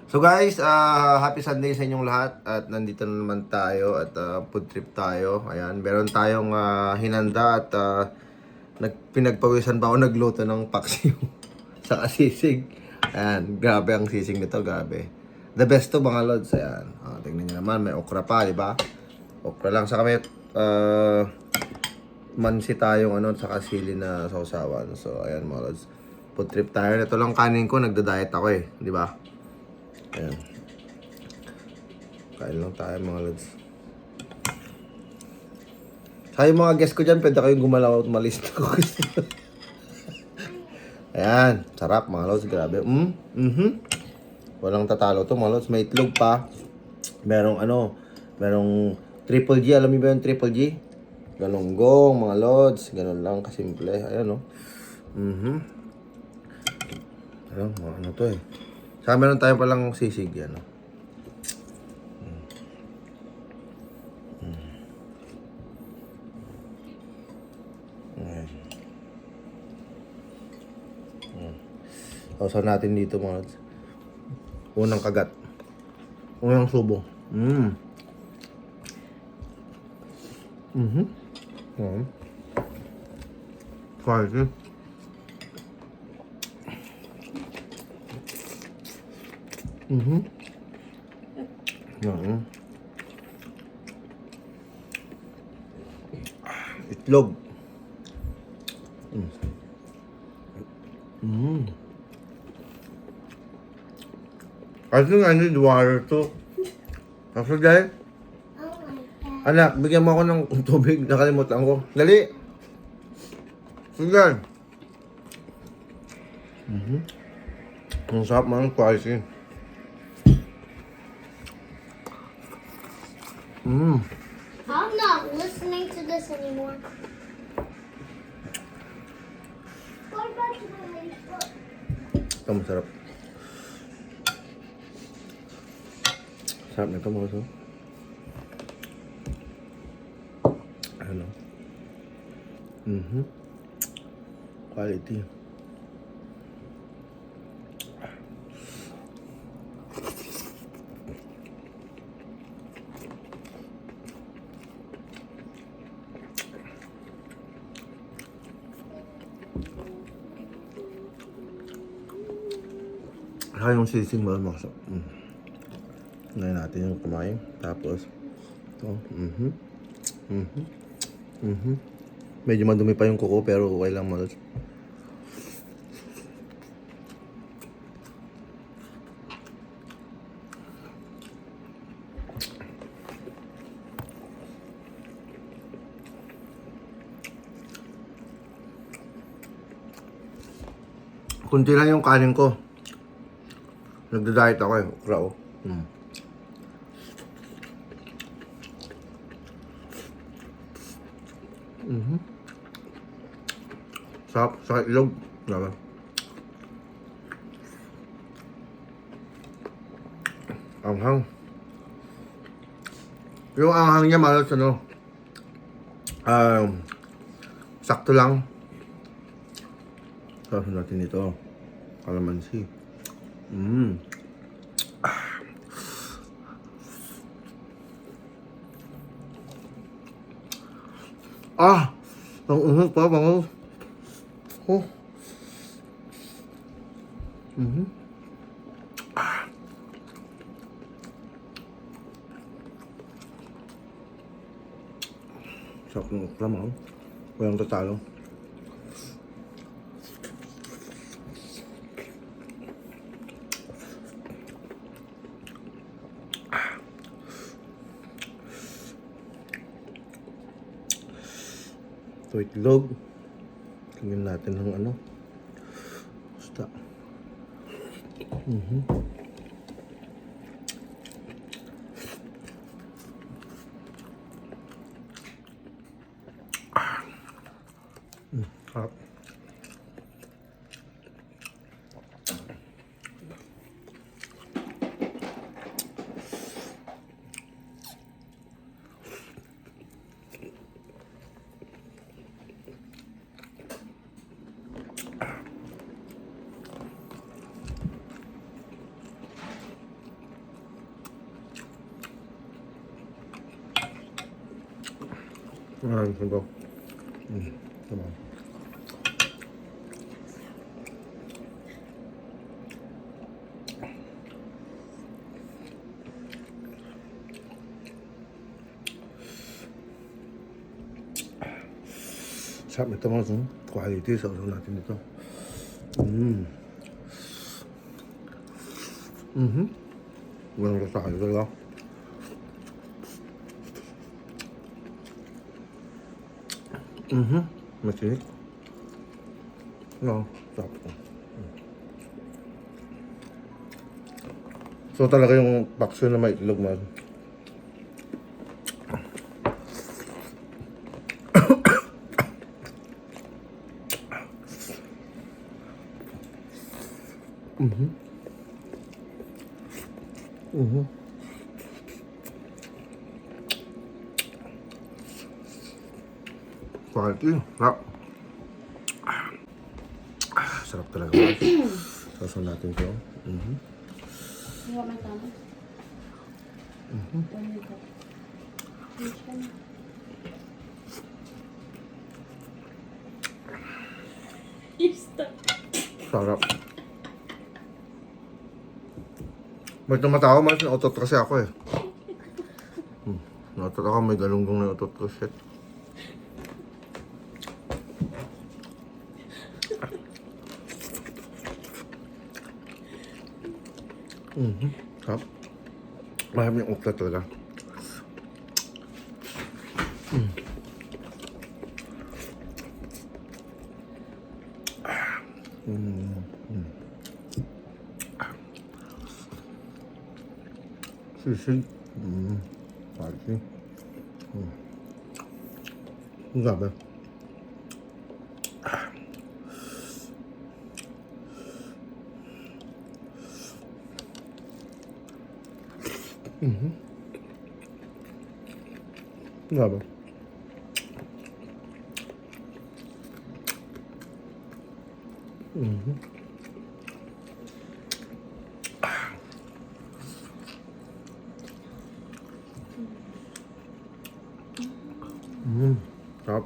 So guys, happy Sunday sa inyong lahat at nandito na naman tayo at food trip tayo. Ayan, meron tayong hinanda at pinagpawisan pa ako nagluto ng paksiw sa sisig. Ayan, grabe ang sisig nito, grabe. The best to mga lods, ayan. Tingnan nyo naman, may okra pa, di ba? Okra lang sa kami, mansi tayong saka sili na sausawan. So ayan mga lods, food trip tayo. Ito lang kanin ko, nagda-diet ako eh, di ba? Ayan. Kain lang tayo mga lods. Sa yung mga guest ko dyan, pwede kayong gumalaw at umalis na ko. Ayan. Sarap mga lods. Grabe. Walang tatalo to mga lods. May itlog pa. Merong merong triple G. Alam niyo ba yung triple G? Galunggong mga lods. Ganun lang kasimple. Ayan o. Ayan, ano to eh. Saka meron tayo palang sisig yan o. Sausaw natin dito mga lods. Unang kagat. Unang subo. Quality. Itlog. I think I need water too. Kasi dahil, anak, bigyan mo ako ng tubig. Nakalimutan ko. Dali! Sige. Ang sarap man, quality. I'm not listening to this anymore. What about my Facebook? Ito masarap. Sarap na ito mga so. Ano? Quality. Saka yung sisig mo makasap. Ngayon natin yung kumain. Tapos, ito. Medyo madumi pa yung kuko pero okay lang malos. Kunti lang yung kanin ko. Nagda-diet ako eh. Okra oh. Sarap sa ilog. Grabe. Anghang. Yung anghang niya malos sakto lang. Tapos natin ito. Kalamansi. Ang unod pa, bango. Oh. Sarap ng okra mo. Walang tatalo. Ito itlog. Tingnan natin ng basta. Sarap. Sabaw. Sabaw. Sarap ito mga quality. Sausaw natin dito. Ganun ka sa akin talaga. Masinig. No, sarap ito. So talaga yung bakso na may itlog man. Quality. Sarap. Sarap talaga. Sausaw natin ito. You want my thumb? When you go. Which one? You're stuck. Sarap. Ba't tumatawa? Mas nautot kasi ako eh. Nautot ako. May galunggong na nautot ko. Shit. Sarap. Marami yung ukla talaga. Sisig. Quality. Ang sabi. Sabi. Sarap.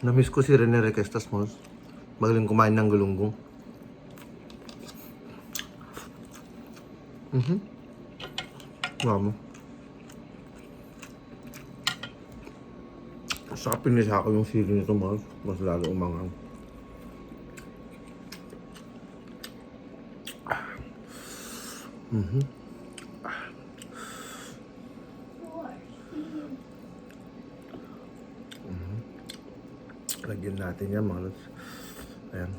Namiss ko si Rene Requestas mo. Magaling kumain ng galunggong. Nga mo. Saka pinisa ko yung sili nito, mas lalo umangang. Lagyan natin yan, mga lods. Ayan.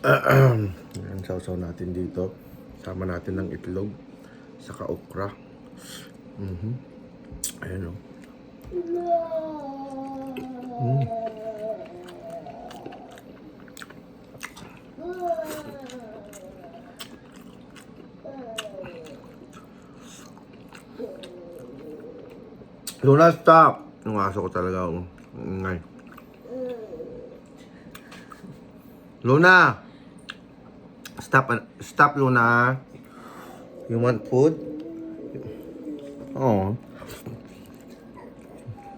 Ayan, sausaw natin dito. Sama natin ng itlog. Saka okra. Ayan o. Luna, stop! Yung aso ko talaga. Ingay. Luna! Stop, stop, Luna. You want food? Oh.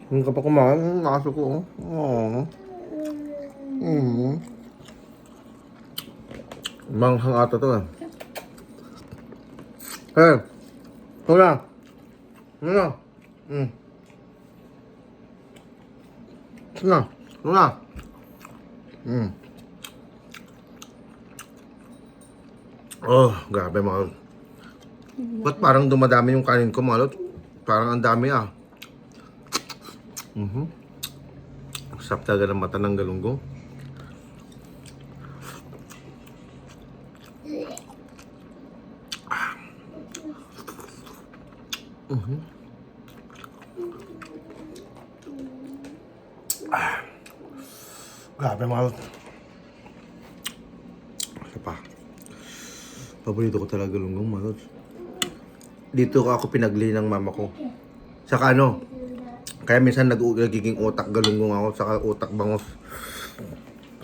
Hindi ka pa kumain. Yung aso ko. Oh. Manghang ata to eh. Hey! Luna! Luna! Luna! Luna! Oh, grabe mga. Ba't parang dumadami yung kanin ko mga lot? Parang ang dami ah. Sarap talaga ng mata ng galunggong. Grabe mga lot. Isa pa. Paborito ko talaga galunggong mga lot. dito ako pinagli ng mama ko. Saka ano, kaya minsan nagiging utak galunggong ako, saka utak bangos.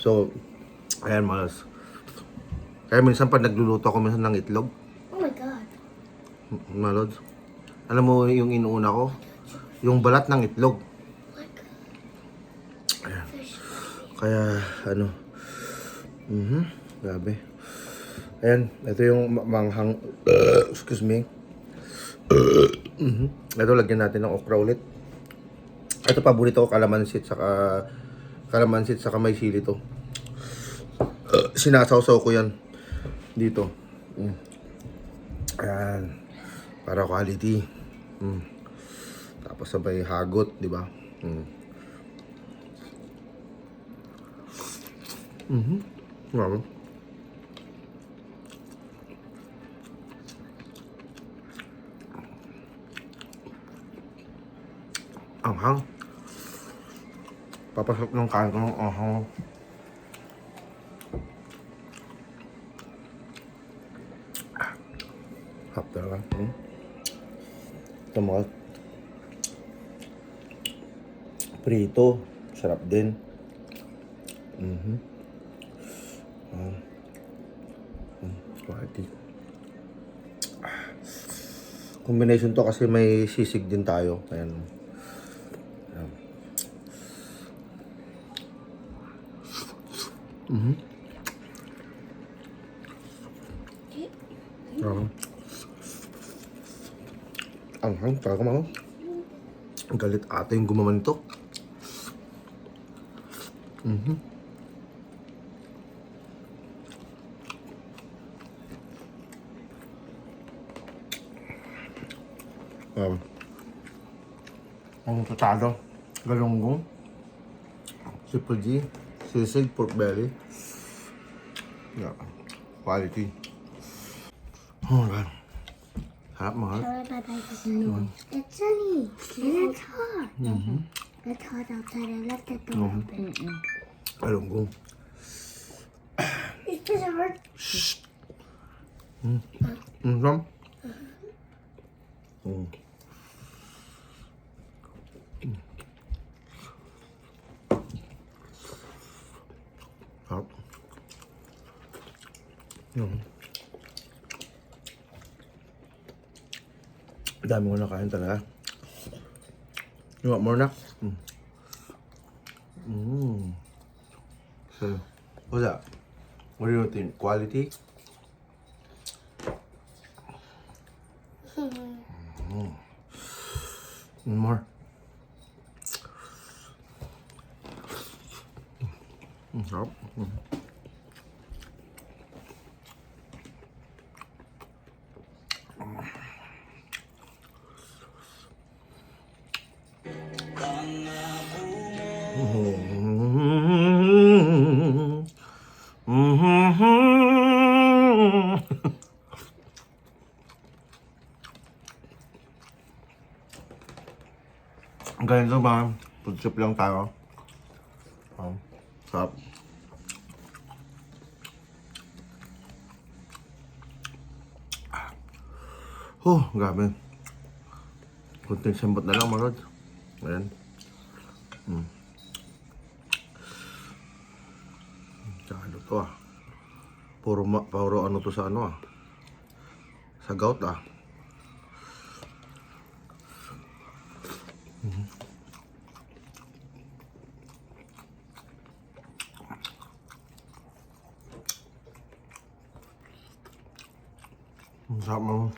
So, ayan malas. Kaya minsan pag nagluluto ako minsan ng itlog, Oh my god. Malods, alam mo yung inuuna ko? Yung balat ng itlog. Ayan. Kaya, ano, grabe. Ayan, ito yung manghang, excuse me. Ito, lagyan natin ng okra ulit. Ito paborito ko, kalamansit, saka may sili to. Sinasawsaw ko yan dito. Ayan, para quality. Tapos sabay hagot, di ba? Grabe. Anghang. Papasok ng kain ko ng anghang. Hap talaga. Ito mga prito. Sarap din. Quality. Combination to kasi may sisig din tayo. Ayan. Anghang, talaga mga. Galit ata yung gumawa nito. Ang tatado, galunggong, triple G, sisig, pork belly. Yeah, quality. Oh, God. Harap mga. It's sunny and it's hot. It's hot outside. I left the door open. Galunggong. It doesn't hurt. Sam? Sarap. Dami ko nakain talaga. You want more na? So, what's that? What do you think? Quality? More. Sarap. Ganito ba? Food trip lang tayo. Sarap. Grabe. Kunting sambot na lang, mga Rod. Ayan. Tsaka ano to Puro ano to sa ano sa gout Sarap mo.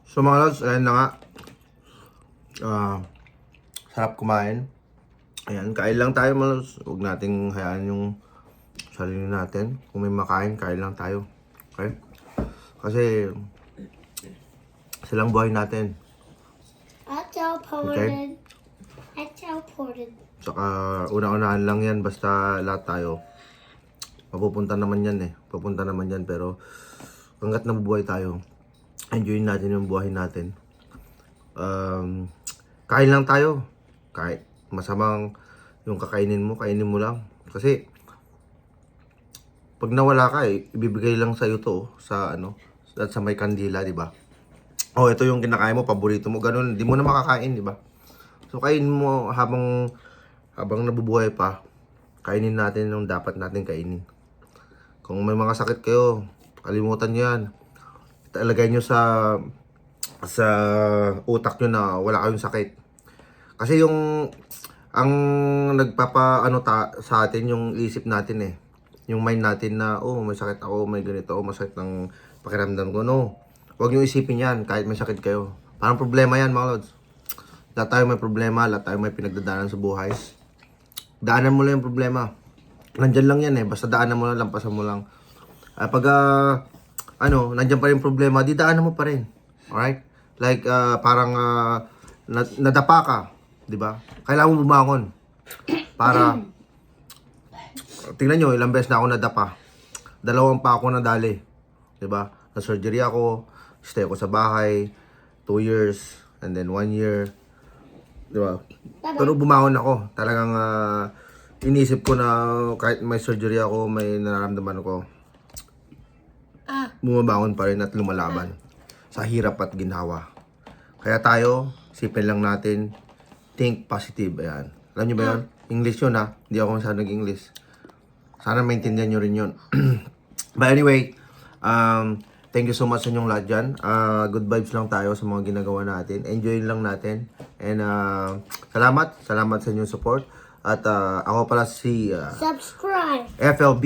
So mga lods, ayan na nga. Sarap kumain. Ayan, kain lang tayo mga lods. Huwag nating hayaan yung sarili natin. Kung may makain, kain lang tayo. Okay? Kasi silang buhay natin. I teleported. I teleported. Saka una-unahan lang yan, basta lahat tayo. Mapupunta naman yan Pupunta naman yan, pero hanggat nabubuhay tayo, enjoyin natin yung buhay natin. Kain lang tayo. Kahit masamang yung kakainin mo, kainin mo lang. Kasi Pag nawala ka, ibibigay lang sa'yo to, sa ano, at sa may kandila, di ba? Oh, ito yung kinakain mo, paborito mo, ganun, di mo na makakain, di ba? So, kainin mo habang nabubuhay pa, kainin natin yung dapat natin kainin. Kung may mga sakit kayo, kalimutan nyo yan. Ilagay nyo sa utak nyo na wala kayong sakit. Kasi ang sa atin yung isip natin eh. Yung mind natin na, oh, may sakit ako, may ganito, oh, masakit ng pakiramdam ko. No, huwag nyo isipin yan kahit may sakit kayo. Parang problema yan, mga lods. Lahat tayo may problema, lahat tayo may pinagdadaanan sa buhay. Daanan mo lang yung problema. Nandyan lang yan eh, basta daanan mo lang, lampasan mo lang. Nandyan pa rin problema, di daanan mo pa rin. Alright? Like, parang nadapa ka, di ba? Kailangan mo bumangon. Para, tingnan nyo, ilang beses na ako nadapa. 2 pa ako nadali. Di ba? Na-surgery ako, stay ako sa bahay, 2 years, and then 1 year. Di ba? Pero bumangon ako. Talagang inisip ko na kahit may surgery ako, may nararamdaman ko, bumabangon pa rin at lumalaban sa hirap at ginawa. Kaya tayo, sipin lang natin, think positive. Ayan. Alam nyo ba yun? English yun ha. Hindi ako masyadong nag-English. Sana maintindihan nyo rin yun. But anyway, thank you so much sa inyong lahat dyan. Good vibes lang tayo sa mga ginagawa natin. Enjoy lang natin. And salamat sa inyong support. At ako pala si Subscribe. FLB.